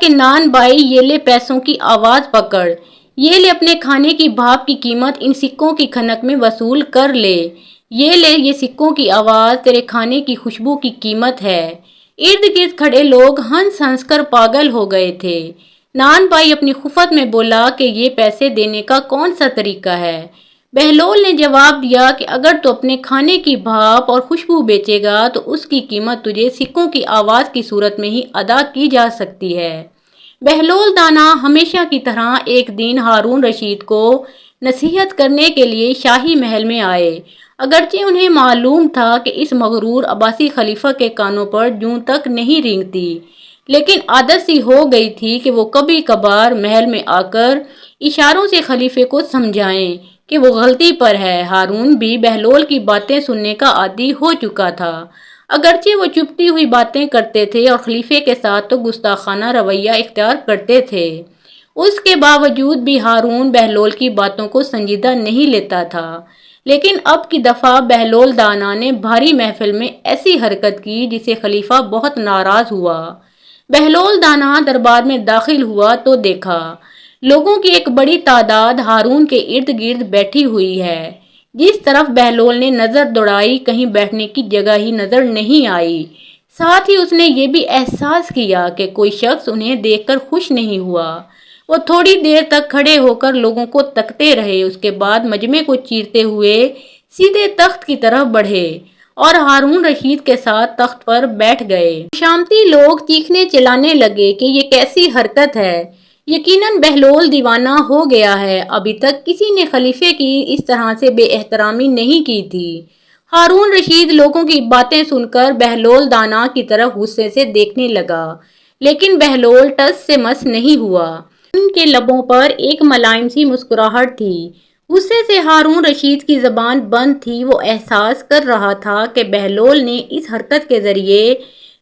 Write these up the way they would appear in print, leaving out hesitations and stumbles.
کہ نان بھائی یہ لے پیسوں کی آواز پکڑ، یہ لے اپنے کھانے کی بھاپ کی قیمت ان سکوں کی کھنک میں وصول کر لے، یہ لے یہ سکوں کی آواز تیرے کھانے کی خوشبو کی قیمت ہے۔ ارد گرد کھڑے لوگ ہنس ہنس کر پاگل ہو گئے تھے۔ نان بھائی اپنی خفت میں بولا کہ یہ پیسے دینے کا کون سا طریقہ ہے؟ بہلول نے جواب دیا کہ اگر تو اپنے کھانے کی بھاپ اور خوشبو بیچے گا تو اس کی قیمت تجھے سکوں کی آواز کی صورت میں ہی ادا کی جا سکتی ہے۔ بہلول دانا ہمیشہ کی طرح ایک دن ہارون رشید کو نصیحت کرنے کے لیے شاہی محل میں آئے، اگرچہ انہیں معلوم تھا کہ اس مغرور عباسی خلیفہ کے کانوں پر جوں تک نہیں رینگتی، لیکن عادت سی ہو گئی تھی کہ وہ کبھی کبھار محل میں آ کر اشاروں سے خلیفے کو سمجھائیں کہ وہ غلطی پر ہے۔ ہارون بھی بہلول کی باتیں سننے کا عادی ہو چکا تھا، اگرچہ وہ چپتی ہوئی باتیں کرتے تھے اور خلیفے کے ساتھ تو گستاخانہ رویہ اختیار کرتے تھے، اس کے باوجود بھی ہارون بہلول کی باتوں کو سنجیدہ نہیں لیتا تھا۔ لیکن اب کی دفعہ بہلول دانا نے بھاری محفل میں ایسی حرکت کی جسے خلیفہ بہت ناراض ہوا۔ بہلول دانا دربار میں داخل ہوا تو دیکھا لوگوں کی ایک بڑی تعداد ہارون کے ارد گرد بیٹھی ہوئی ہے۔ جس طرف بہلول نے نظر دوڑائی کہیں بیٹھنے کی جگہ ہی نظر نہیں آئی، ساتھ ہی اس نے یہ بھی احساس کیا کہ کوئی شخص انہیں دیکھ کر خوش نہیں ہوا۔ وہ تھوڑی دیر تک کھڑے ہو کر لوگوں کو تکتے رہے، اس کے بعد مجمع کو چیرتے ہوئے سیدھے تخت کی طرف بڑھے اور ہارون رشید کے ساتھ تخت پر بیٹھ گئے۔ شامتی لوگ چیخنے چلانے لگے کہ یہ کیسی حرکت ہے، یقیناً بہلول دیوانہ ہو گیا ہے، ابھی تک کسی نے خلیفے کی اس طرح سے بے احترامی نہیں کی تھی۔ ہارون رشید لوگوں کی باتیں سن کر بہلول دانا کی طرف غصے سے دیکھنے لگا، لیکن بہلول ٹس سے مس نہیں ہوا۔ ان کے لبوں پر ایک ملائم سی مسکراہٹ تھی، غصے سے ہارون رشید کی زبان بند تھی۔ وہ احساس کر رہا تھا کہ بہلول نے اس حرکت کے ذریعے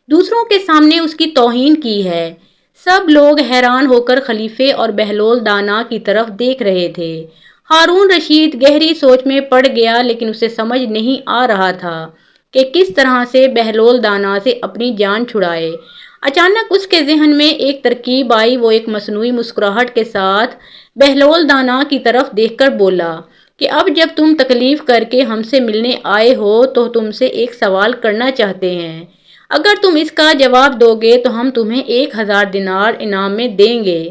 دوسروں کے سامنے اس کی توہین کی ہے۔ سب لوگ حیران ہو کر خلیفے اور بہلول دانا کی طرف دیکھ رہے تھے۔ ہارون رشید گہری سوچ میں پڑ گیا، لیکن اسے سمجھ نہیں آ رہا تھا کہ کس طرح سے بہلول دانا سے اپنی جان چھڑائے۔ اچانک اس کے ذہن میں ایک ترکیب آئی، وہ ایک مصنوعی مسکراہٹ کے ساتھ بہلول دانا کی طرف دیکھ کر بولا کہ اب جب تم تکلیف کر کے ہم سے ملنے آئے ہو تو تم سے ایک سوال کرنا چاہتے ہیں، اگر تم اس کا جواب دو گے تو ہم تمہیں 1000 دینار انعام میں دیں گے،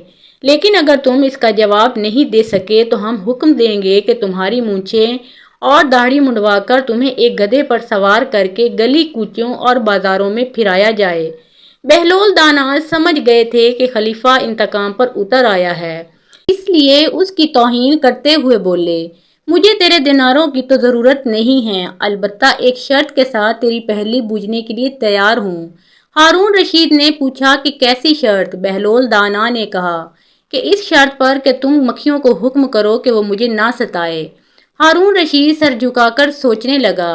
لیکن اگر تم اس کا جواب نہیں دے سکے تو ہم حکم دیں گے کہ تمہاری مونچھیں اور داڑھی منڈوا کر تمہیں ایک گدھے پر سوار کر کے گلی کوچوں اور بازاروں میں پھرایا جائے۔ بہلول دانا سمجھ گئے تھے کہ خلیفہ انتقام پر اتر آیا ہے، اس لیے اس کی توہین کرتے ہوئے بولے، مجھے تیرے دیناروں کی تو ضرورت نہیں ہے، البتہ ایک شرط کے ساتھ تیری پہلی بوجھنے کے لیے تیار ہوں۔ ہارون رشید نے پوچھا کہ کیسی شرط؟ بہلول دانا نے کہا کہ اس شرط پر کہ تم مکھیوں کو حکم کرو کہ وہ مجھے نہ ستائے۔ ہارون رشید سر جھکا کر سوچنے لگا،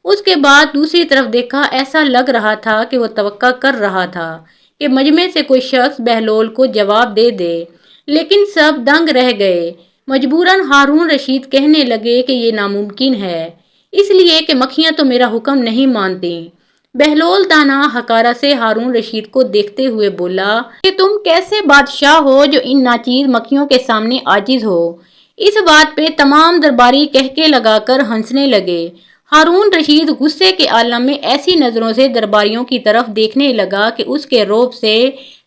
اس کے بعد دوسری طرف دیکھا، ایسا لگ رہا تھا کہ وہ توقع کر رہا تھا کہ مجمع سے کوئی شخص بہلول کو جواب دے دے، لیکن سب دنگ رہ گئے۔ مجبوراً ہارون رشید کہنے لگے کہ یہ ناممکن ہے، اس لیے کہ مکھیاں تو میرا حکم نہیں مانتی۔ بہلول دانا حقارہ سے ہارون رشید کو دیکھتے ہوئے بولا کہ تم کیسے بادشاہ ہو جو ان ناچیز مکھیوں کے سامنے عاجز ہو۔ اس بات پہ تمام درباری کہکے لگا کر ہنسنے لگے۔ ہارون رشید غصے کے عالم میں ایسی نظروں سے درباریوں کی طرف دیکھنے لگا کہ اس کے رعب سے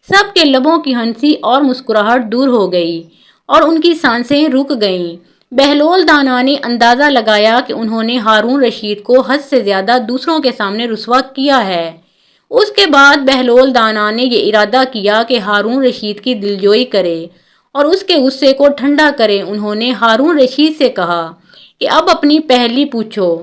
سب کے لبوں کی ہنسی اور مسکراہٹ دور ہو گئی اور ان کی سانسیں رک گئیں۔ بہلول دانا نے اندازہ لگایا کہ انہوں نے ہارون رشید کو حد سے زیادہ دوسروں کے سامنے رسوا کیا ہے۔ اس کے بعد بہلول دانا نے یہ ارادہ کیا کہ ہارون رشید کی دلجوئی کرے اور اس کے غصے کو ٹھنڈا کرے۔ انہوں نے ہارون رشید سے کہا کہ اب اپنی پہلی پوچھو،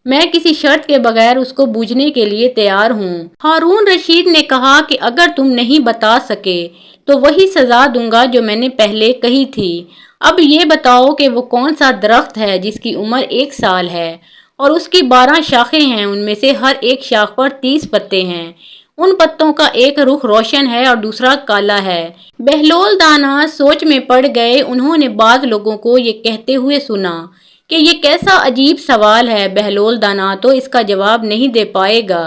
میں کسی شرط کے بغیر اس کو بوجھنے کے لیے تیار ہوں۔ ہارون رشید نے کہا کہ اگر تم نہیں بتا سکے تو وہی سزا دوں گا جو میں نے پہلے کہی تھی۔ اب یہ بتاؤ کہ وہ کون سا درخت ہے جس کی عمر 1 سال ہے اور اس کی 12 شاخیں ہیں، ان میں سے ہر ایک شاخ پر 30 پتے ہیں، ان پتوں کا ایک رخ روشن ہے اور دوسرا کالا ہے۔ بہلول دانا سوچ میں پڑ گئے۔ انہوں نے بعض لوگوں کو یہ کہتے ہوئے سنا کہ یہ کیسا عجیب سوال ہے، بہلول دانا تو اس کا جواب نہیں دے پائے گا،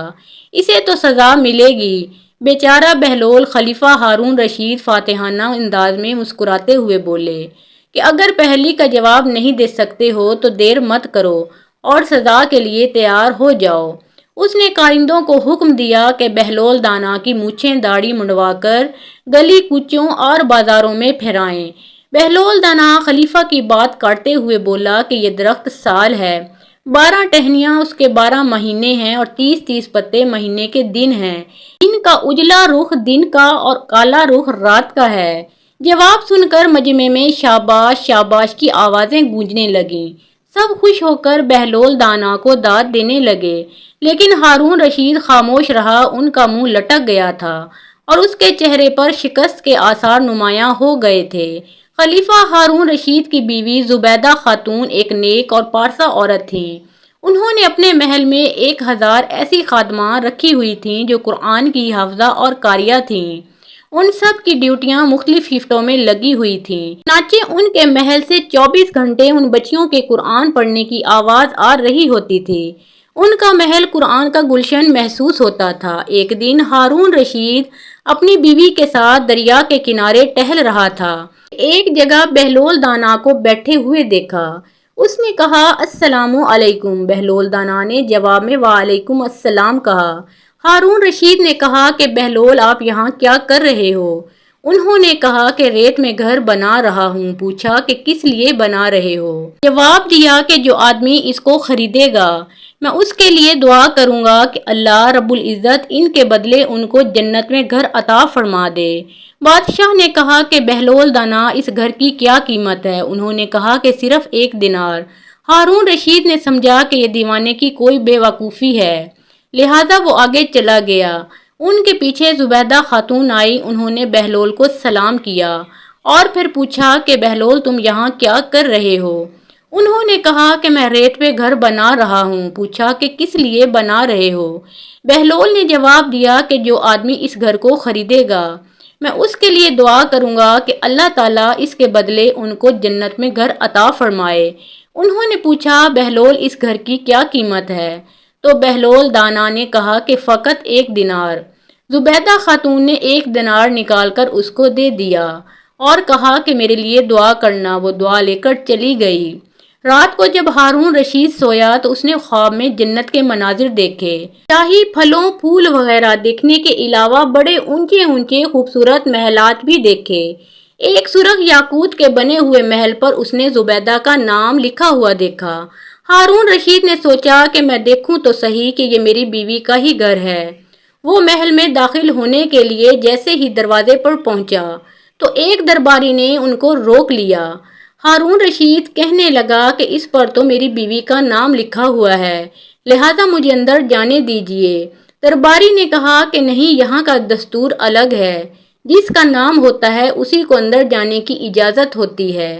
اسے تو سزا ملے گی۔ بیچارہ بہلول خلیفہ ہارون رشید فاتحانہ انداز میں مسکراتے ہوئے بولے کہ اگر پہلی کا جواب نہیں دے سکتے ہو تو دیر مت کرو اور سزا کے لیے تیار ہو جاؤ۔ اس نے کارندوں کو حکم دیا کہ بہلول دانا کی مونچھیں داڑھی منڈوا کر گلی کوچوں اور بازاروں میں پھرائیں۔ بہلول دانا خلیفہ کی بات کاٹتے ہوئے بولا کہ یہ درخت سال ہے، 12 ٹہنیاں اس کے 12 مہینے ہیں اور 30 پتے مہینے کے دن ہیں۔ دن کا اجلا رخ دن کا اور کالا رخ رات کا ہے۔ جواب سن کر مجمع میں شاباش شاباش کی آوازیں گونجنے لگیں۔ سب خوش ہو کر بہلول دانا کو داد دینے لگے، لیکن ہارون رشید خاموش رہا۔ ان کا منہ لٹک گیا تھا اور اس کے چہرے پر شکست کے آثار نمایاں ہو گئے تھے۔ خلیفہ ہارون رشید کی بیوی زبیدہ خاتون ایک نیک اور پارسا عورت تھیں۔ انہوں نے اپنے محل میں 1000 ایسی خادماں رکھی ہوئی تھیں جو قرآن کی حافظہ اور قاریہ تھیں۔ ان سب کی ڈیوٹیاں مختلف شفٹوں میں لگی ہوئی تھیں، چنانچہ ان کے محل سے 24 گھنٹے ان بچیوں کے قرآن پڑھنے کی آواز آ رہی ہوتی تھی۔ ان کا محل قرآن کا گلشن محسوس ہوتا تھا۔ ایک دن ہارون رشید اپنی بیوی کے ساتھ دریا کے کنارے ٹہل رہا تھا۔ ایک جگہ بہلول دانا کو بیٹھے ہوئے دیکھا۔ اس نے کہا السلام علیکم۔ بہلول دانا نے جواب میں وعلیکم السلام کہا۔ ہارون رشید نے کہا کہ بہلول آپ یہاں کیا کر رہے ہو؟ انہوں نے کہا کہ ریت میں گھر بنا رہا ہوں۔ پوچھا کہ کس لیے بنا رہے ہو؟ جواب دیا کہ جو آدمی اس کو خریدے گا میں اس کے لیے دعا کروں گا کہ اللہ رب العزت ان کے بدلے ان کو جنت میں گھر عطا فرما دے۔ بادشاہ نے کہا کہ بہلول دانا اس گھر کی کیا قیمت ہے؟ انہوں نے کہا کہ صرف 1 دینار۔ ہارون رشید نے سمجھا کہ یہ دیوانے کی کوئی بے وقوفی ہے، لہذا وہ آگے چلا گیا۔ ان کے پیچھے زبیدہ خاتون آئی۔ انہوں نے بہلول کو سلام کیا اور پھر پوچھا کہ بہلول تم یہاں کیا کر رہے ہو؟ انہوں نے کہا کہ میں ریت پہ گھر بنا رہا ہوں۔ پوچھا کہ کس لیے بنا رہے ہو؟ بہلول نے جواب دیا کہ جو آدمی اس گھر کو خریدے گا میں اس کے لیے دعا کروں گا کہ اللہ تعالیٰ اس کے بدلے ان کو جنت میں گھر عطا فرمائے۔ انہوں نے پوچھا بہلول اس گھر کی کیا قیمت ہے؟ تو بہلول دانا نے کہا کہ فقط 1 دینار۔ زبیدہ خاتون نے 1 دینار نکال کر اس کو دے دیا اور کہا کہ میرے لیے دعا کرنا۔ وہ دعا لے کر چلی گئی۔ رات کو جب ہارون رشید سویا تو اس نے خواب میں جنت کے مناظر دیکھے۔ شاہی پھلوں پھول وغیرہ دیکھنے کے علاوہ بڑے اونچے اونچے خوبصورت محلات بھی دیکھے۔ ایک سرخ یاقوت کے بنے ہوئے محل پر اس نے زبیدہ کا نام لکھا ہوا دیکھا۔ ہارون رشید نے سوچا کہ میں دیکھوں تو صحیح کہ یہ میری بیوی کا ہی گھر ہے۔ وہ محل میں داخل ہونے کے لیے جیسے ہی دروازے پر پہنچا تو ایک درباری نے ان کو روک لیا۔ ہارون رشید کہنے لگا کہ اس پر تو میری بیوی کا نام لکھا ہوا ہے، لہذا مجھے اندر جانے دیجیے۔ درباری نے کہا کہ نہیں، یہاں کا دستور الگ ہے، جس کا نام ہوتا ہے اسی کو اندر جانے کی اجازت ہوتی ہے،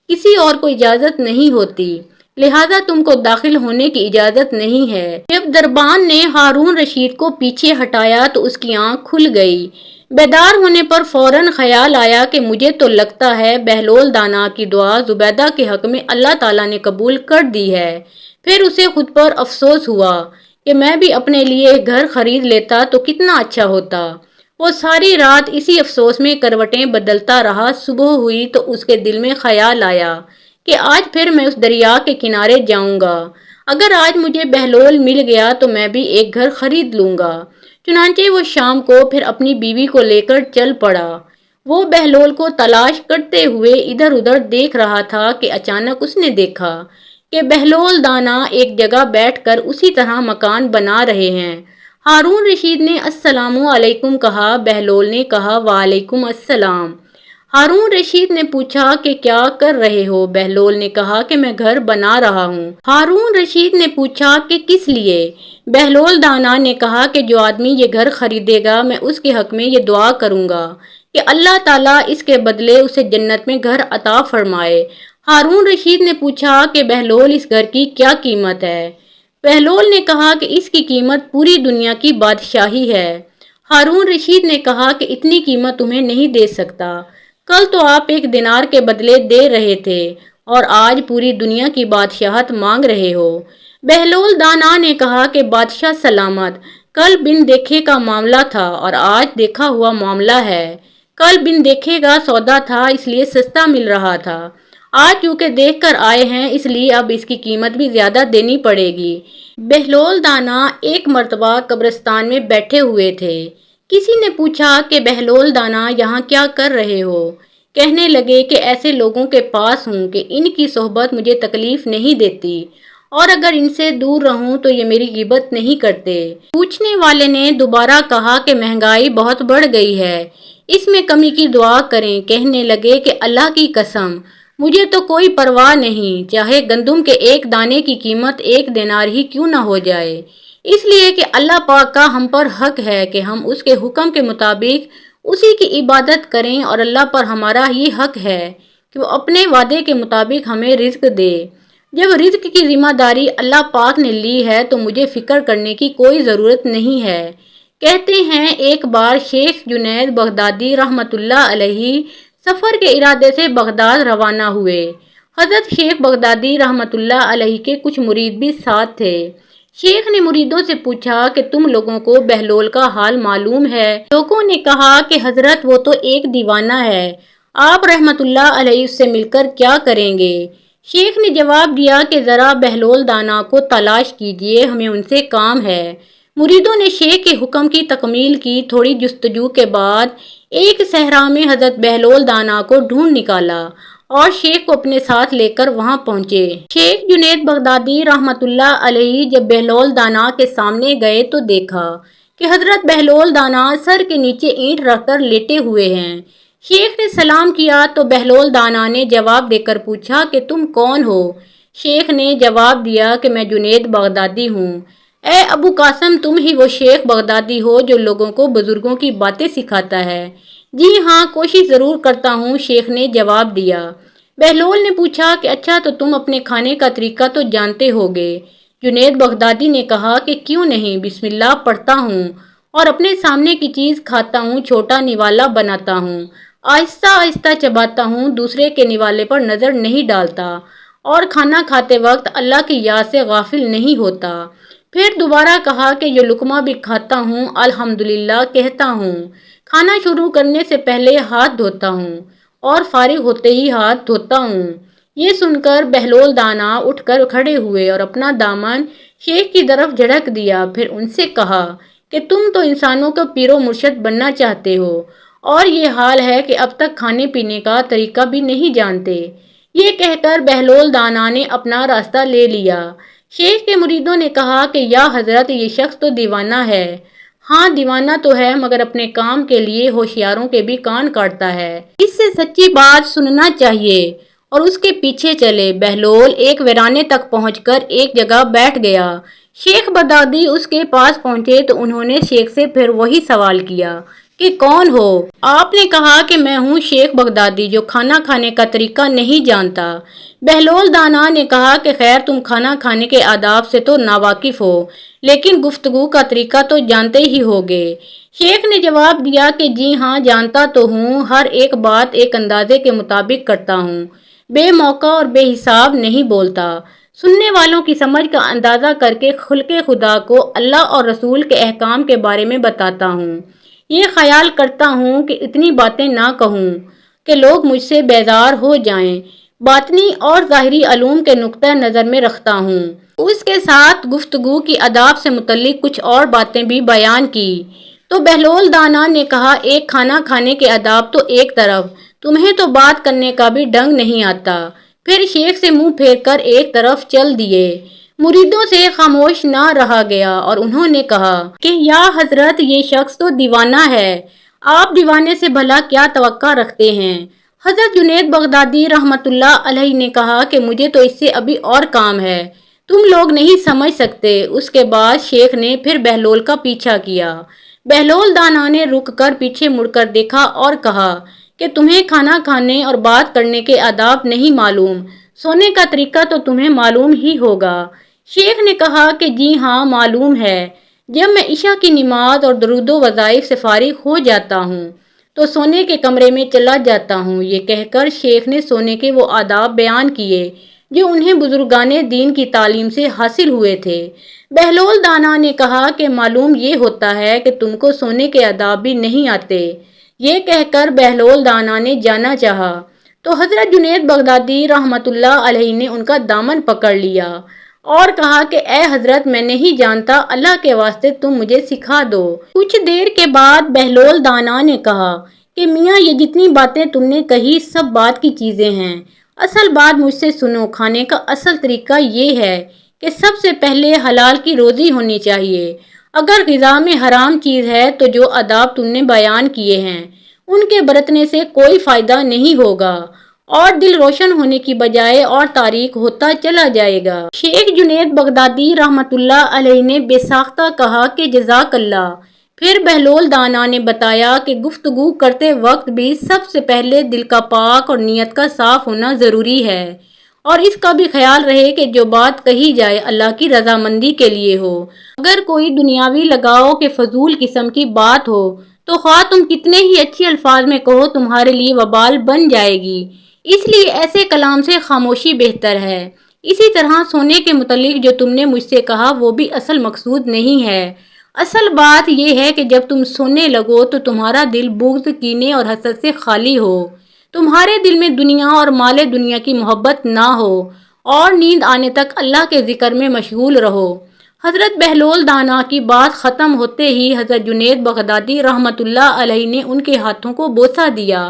کسی اور کو اجازت نہیں ہوتی، لہذا تم کو داخل ہونے کی اجازت نہیں ہے۔ جب دربان نے ہارون رشید کو پیچھے ہٹایا تو اس کی آنکھ کھل گئی۔ بیدار ہونے پر فوراً خیال آیا کہ مجھے تو لگتا ہے بہلول دانا کی دعا زبیدہ کے حق میں اللہ تعالیٰ نے قبول کر دی ہے۔ پھر اسے خود پر افسوس ہوا کہ میں بھی اپنے لیے گھر خرید لیتا تو کتنا اچھا ہوتا۔ وہ ساری رات اسی افسوس میں کروٹیں بدلتا رہا۔ صبح ہوئی تو اس کے دل میں خیال آیا کہ آج پھر میں اس دریا کے کنارے جاؤں گا۔ اگر آج مجھے بہلول مل گیا تو میں بھی ایک گھر خرید لوں گا۔ چنانچہ وہ شام کو پھر اپنی بیوی کو لے کر چل پڑا۔ وہ بہلول کو تلاش کرتے ہوئے ادھر ادھر دیکھ رہا تھا کہ اچانک اس نے دیکھا کہ بہلول دانا ایک جگہ بیٹھ کر اسی طرح مکان بنا رہے ہیں۔ ہارون رشید نے السلام علیکم کہا۔ بہلول نے کہا وعلیکم السلام۔ ہارون رشید نے پوچھا کہ کیا کر رہے ہو؟ بہلول نے کہا کہ میں گھر بنا رہا ہوں۔ ہارون رشید نے پوچھا کہ کس لیے؟ بہلول دانا نے کہا کہ جو آدمی یہ گھر خریدے گا میں اس کے حق میں یہ دعا کروں گا کہ اللہ تعالیٰ اس کے بدلے اسے جنت میں گھر عطا فرمائے۔ ہارون رشید نے پوچھا کہ بہلول اس گھر کی کیا قیمت ہے؟ بہلول نے کہا کہ اس کی قیمت پوری دنیا کی بادشاہی ہے۔ ہارون رشید نے کہا کہ اتنی قیمت تمہیں نہیں دے سکتا۔ کل تو آپ 1 دینار کے بدلے دے رہے تھے اور آج پوری دنیا کی بادشاہت مانگ رہے ہو۔ بہلول دانا نے کہا کہ بادشاہ سلامت، کل بن دیکھے کا معاملہ تھا اور آج دیکھا ہوا معاملہ ہے۔ کل بن دیکھے کا سودا تھا اس لیے سستا مل رہا تھا، آج چونکہ دیکھ کر آئے ہیں اس لیے اب اس کی قیمت بھی زیادہ دینی پڑے گی۔ بہلول دانا ایک مرتبہ قبرستان میں بیٹھے ہوئے تھے۔ کسی نے پوچھا کہ بہلول دانا یہاں کیا کر رہے ہو؟ کہنے لگے کہ ایسے لوگوں کے پاس ہوں کہ ان کی صحبت مجھے تکلیف نہیں دیتی اور اگر ان سے دور رہوں تو یہ میری غیبت نہیں کرتے۔ پوچھنے والے نے دوبارہ کہا کہ مہنگائی بہت بڑھ گئی ہے، اس میں کمی کی دعا کریں۔ کہنے لگے کہ اللہ کی قسم مجھے تو کوئی پرواہ نہیں، چاہے گندم کے ایک دانے کی قیمت 1 دینار ہی کیوں نہ ہو جائے، اس لیے کہ اللہ پاک کا ہم پر حق ہے کہ ہم اس کے حکم کے مطابق اسی کی عبادت کریں اور اللہ پر ہمارا یہ حق ہے کہ وہ اپنے وعدے کے مطابق ہمیں رزق دے۔ جب رزق کی ذمہ داری اللہ پاک نے لی ہے تو مجھے فکر کرنے کی کوئی ضرورت نہیں ہے۔ کہتے ہیں ایک بار شیخ جنید بغدادی رحمۃ اللہ علیہ سفر کے ارادے سے بغداد روانہ ہوئے۔ حضرت شیخ بغدادی رحمۃ اللہ علیہ کے کچھ مرید بھی ساتھ تھے۔ شیخ نے مریدوں سے پوچھا کہ تم لوگوں کو بہلول کا حال معلوم ہے؟ لوگوں نے کہا کہ حضرت وہ تو ایک دیوانہ ہے، آپ رحمۃ اللہ علیہ اس سے مل کر کیا کریں گے؟ شیخ نے جواب دیا کہ ذرا بہلول دانا کو تلاش کیجیے، ہمیں ان سے کام ہے۔ مریدوں نے شیخ کے حکم کی تکمیل کی۔ تھوڑی جستجو کے بعد ایک صحرا میں حضرت بہلول دانا کو ڈھونڈ نکالا اور شیخ کو اپنے ساتھ لے کر وہاں پہنچے۔ شیخ جنید بغدادی رحمۃ اللہ علیہ جب بہلول دانا کے سامنے گئے تو دیکھا کہ حضرت بہلول دانا سر کے نیچے اینٹ رکھ کر لیٹے ہوئے ہیں۔ شیخ نے سلام کیا تو بہلول دانا نے جواب دے کر پوچھا کہ تم کون ہو؟ شیخ نے جواب دیا کہ میں جنید بغدادی ہوں۔ اے ابو قاسم، تم ہی وہ شیخ بغدادی ہو جو لوگوں کو بزرگوں کی باتیں سکھاتا ہے؟ جی ہاں، کوشش ضرور کرتا ہوں، شیخ نے جواب دیا۔ بہلول نے پوچھا کہ اچھا تو تم اپنے کھانے کا طریقہ تو جانتے ہوگے؟ جنید بغدادی نے کہا کہ کیوں نہیں، بسم اللہ پڑھتا ہوں اور اپنے سامنے کی چیز کھاتا ہوں، چھوٹا نوالا بناتا ہوں، آہستہ آہستہ چباتا ہوں، دوسرے کے نوالے پر نظر نہیں ڈالتا اور کھانا کھاتے وقت اللہ کی یاد سے غافل نہیں ہوتا۔ پھر دوبارہ کہا کہ جو لقمہ بھی کھاتا ہوں الحمدللہ کہتا ہوں، کھانا شروع کرنے سے پہلے ہاتھ دھوتا ہوں اور فارغ ہوتے ہی ہاتھ دھوتا ہوں۔ یہ سن کر بہلول دانا اٹھ کر کھڑے ہوئے اور اپنا دامن شیخ کی طرف جھڑک دیا، پھر ان سے کہا کہ تم تو انسانوں کو پیر و مرشد بننا چاہتے ہو اور یہ حال ہے کہ اب تک کھانے پینے کا طریقہ بھی نہیں جانتے۔ یہ کہہ کر بہلول دانا نے اپنا راستہ لے لیا۔ شیخ کے مریدوں نے کہا کہ یا حضرت یہ شخص تو دیوانہ ہے۔ ہاں دیوانہ تو ہے مگر اپنے کام کے لیے ہوشیاروں کے بھی کان کاٹتا ہے، اس سے سچی بات سننا چاہیے اور اس کے پیچھے چلے۔ بہلول ایک ویرانے تک پہنچ کر ایک جگہ بیٹھ گیا۔ شیخ بغدادی اس کے پاس پہنچے تو انہوں نے شیخ سے پھر وہی سوال کیا کہ کون ہو؟ آپ نے کہا کہ میں ہوں شیخ بغدادی جو کھانا کھانے کا طریقہ نہیں جانتا۔ بہلول دانا نے کہا کہ خیر تم کھانا کھانے کے آداب سے تو ناواقف ہو لیکن گفتگو کا طریقہ تو جانتے ہی ہوگے۔ شیخ نے جواب دیا کہ جی ہاں جانتا تو ہوں، ہر ایک بات ایک اندازے کے مطابق کرتا ہوں، بے موقع اور بے حساب نہیں بولتا، سننے والوں کی سمجھ کا اندازہ کر کے خلق خدا کو اللہ اور رسول کے احکام کے بارے میں بتاتا ہوں۔ یہ خیال کرتا ہوں کہ اتنی باتیں نہ کہوں کہ لوگ مجھ سے بیزار ہو جائیں، باطنی اور ظاہری علوم کے نقطہ نظر میں رکھتا ہوں۔ اس کے ساتھ گفتگو کی آداب سے متعلق کچھ اور باتیں بھی بیان کی تو بہلول دانا نے کہا ایک کھانا کھانے کے آداب تو ایک طرف، تمہیں تو بات کرنے کا بھی ڈنگ نہیں آتا۔ پھر شیخ سے منہ پھیر کر ایک طرف چل دیے۔ مریدوں سے خاموش نہ رہا گیا اور انہوں نے کہا کہ یا حضرت یہ شخص تو دیوانہ ہے، آپ دیوانے سے بھلا کیا توقع رکھتے ہیں؟ حضرت جنید بغدادی رحمۃ اللہ علیہ نے کہا کہ مجھے تو اس سے ابھی اور کام ہے، تم لوگ نہیں سمجھ سکتے۔ اس کے بعد شیخ نے پھر بہلول کا پیچھا کیا۔ بہلول دانا نے رک کر پیچھے مڑ کر دیکھا اور کہا کہ تمہیں کھانا کھانے اور بات کرنے کے آداب نہیں معلوم، سونے کا طریقہ تو تمہیں معلوم ہی ہوگا۔ شیخ نے کہا کہ جی ہاں معلوم ہے، جب میں عشاء کی نماز اور درود و وظائف سے فارغ ہو جاتا ہوں تو سونے کے کمرے میں چلا جاتا ہوں۔ یہ کہہ کر شیخ نے سونے کے وہ آداب بیان کیے جو انہیں بزرگان دین کی تعلیم سے حاصل ہوئے تھے۔ بہلول دانا نے کہا کہ معلوم یہ ہوتا ہے کہ تم کو سونے کے آداب بھی نہیں آتے۔ یہ کہہ کر بہلول دانا نے جانا چاہا تو حضرت جنید بغدادی رحمۃ اللہ علیہ نے ان کا دامن پکڑ لیا اور کہا کہ اے حضرت، میں نہیں جانتا، اللہ کے واسطے تم مجھے سکھا دو۔ کچھ دیر کے بعد بہلول دانا نے کہا کہ میاں، یہ جتنی باتیں تم نے کہی سب بات کی چیزیں ہیں، اصل بات مجھ سے سنو۔ کھانے کا اصل طریقہ یہ ہے کہ سب سے پہلے حلال کی روزی ہونی چاہیے۔ اگر غذا میں حرام چیز ہے تو جو آداب تم نے بیان کیے ہیں ان کے برتنے سے کوئی فائدہ نہیں ہوگا اور دل روشن ہونے کی بجائے اور تاریک ہوتا چلا جائے گا۔ شیخ جنید بغدادی رحمۃ اللہ علیہ نے بے ساختہ کہا کہ جزاک اللہ۔ پھر بہلول دانا نے بتایا کہ گفتگو کرتے وقت بھی سب سے پہلے دل کا پاک اور نیت کا صاف ہونا ضروری ہے، اور اس کا بھی خیال رہے کہ جو بات کہی جائے اللہ کی رضامندی کے لیے ہو۔ اگر کوئی دنیاوی لگاؤ کے فضول قسم کی بات ہو تو خواہ تم کتنے ہی اچھے الفاظ میں کہو، تمہارے لیے وبال بن جائے گی۔ اس لیے ایسے کلام سے خاموشی بہتر ہے۔ اسی طرح سونے کے متعلق جو تم نے مجھ سے کہا وہ بھی اصل مقصود نہیں ہے۔ اصل بات یہ ہے کہ جب تم سونے لگو تو تمہارا دل بغض، کینے اور حسد سے خالی ہو، تمہارے دل میں دنیا اور مال دنیا کی محبت نہ ہو، اور نیند آنے تک اللہ کے ذکر میں مشغول رہو۔ حضرت بہلول دانا کی بات ختم ہوتے ہی حضرت جنید بغدادی رحمۃ اللہ علیہ نے ان کے ہاتھوں کو بوسہ دیا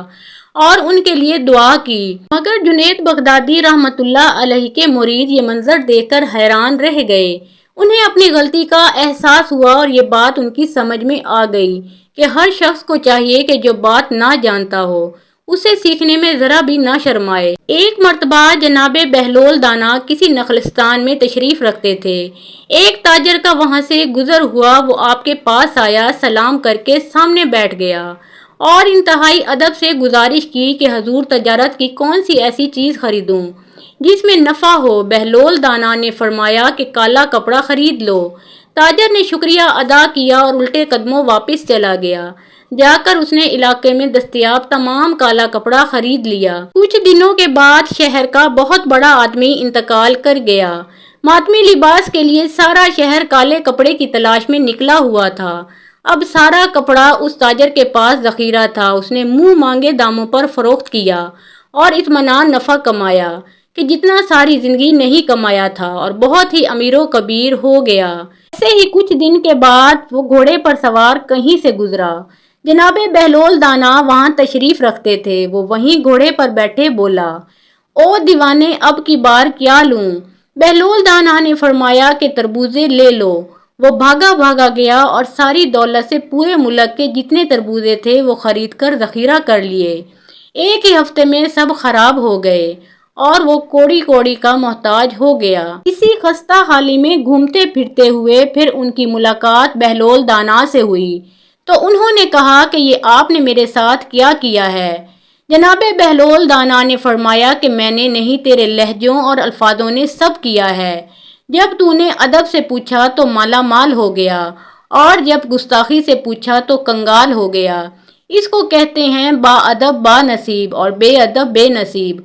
اور ان کے لیے دعا کی، مگر جنید بغدادی رحمۃ اللہ علیہ کے مرید یہ منظر دیکھ کر حیران رہ گئے۔ انہیں اپنی غلطی کا احساس ہوا اور یہ بات ان کی سمجھ میں آ گئی کہ ہر شخص کو چاہیے کہ جو بات نہ جانتا ہو اسے سیکھنے میں ذرا بھی نہ شرمائے۔ ایک مرتبہ جناب بہلول دانا کسی نخلستان میں تشریف رکھتے تھے۔ ایک تاجر کا وہاں سے گزر ہوا، وہ آپ کے پاس آیا، سلام کر کے سامنے بیٹھ گیا اور انتہائی ادب سے گزارش کی کہ حضور، تجارت کی کون سی ایسی چیز خریدوں جس میں نفع ہو؟ بہلول دانا نے فرمایا کہ کالا کپڑا خرید لو۔ تاجر نے شکریہ ادا کیا اور الٹے قدموں واپس چلا گیا۔ جا کر اس نے علاقے میں دستیاب تمام کالا کپڑا خرید لیا۔ کچھ دنوں کے بعد شہر کا بہت بڑا آدمی انتقال کر گیا۔ ماتمی لباس کے لیے سارا شہر کالے کپڑے کی تلاش میں نکلا ہوا تھا۔ اب سارا کپڑا اس تاجر کے پاس ذخیرہ تھا۔ اس نے منہ مانگے داموں پر فروخت کیا اور اطمینان نفع کمایا کہ جتنا ساری زندگی نہیں کمایا تھا، اور بہت ہی امیر و کبیر ہو گیا۔ ایسے ہی کچھ دن کے بعد وہ گھوڑے پر سوار کہیں سے گزرا۔ جناب بہلول دانا وہاں تشریف رکھتے تھے۔ وہ وہیں گھوڑے پر بیٹھے بولا، او دیوانے، اب کی بار کیا لوں؟ بہلول دانا نے فرمایا کہ تربوزے لے لو۔ وہ بھاگا بھاگا گیا اور ساری دولت سے پورے ملک کے جتنے تربوزے تھے وہ خرید کر ذخیرہ کر لیے۔ ایک ہی ہفتے میں سب خراب ہو گئے اور وہ کوڑی کوڑی کا محتاج ہو گیا۔ اسی خستہ حالی میں گھومتے پھرتے ہوئے پھر ان کی ملاقات بہلول دانا سے ہوئی تو انہوں نے کہا کہ یہ آپ نے میرے ساتھ کیا کیا ہے؟ جناب بہلول دانا نے فرمایا کہ میں نے نہیں، تیرے لہجوں اور الفاظوں نے سب کیا ہے۔ جب تو نے ادب سے پوچھا تو مالا مال ہو گیا، اور جب گستاخی سے پوچھا تو کنگال ہو گیا۔ اس کو کہتے ہیں با ادب با نصیب اور بے ادب بے نصیب۔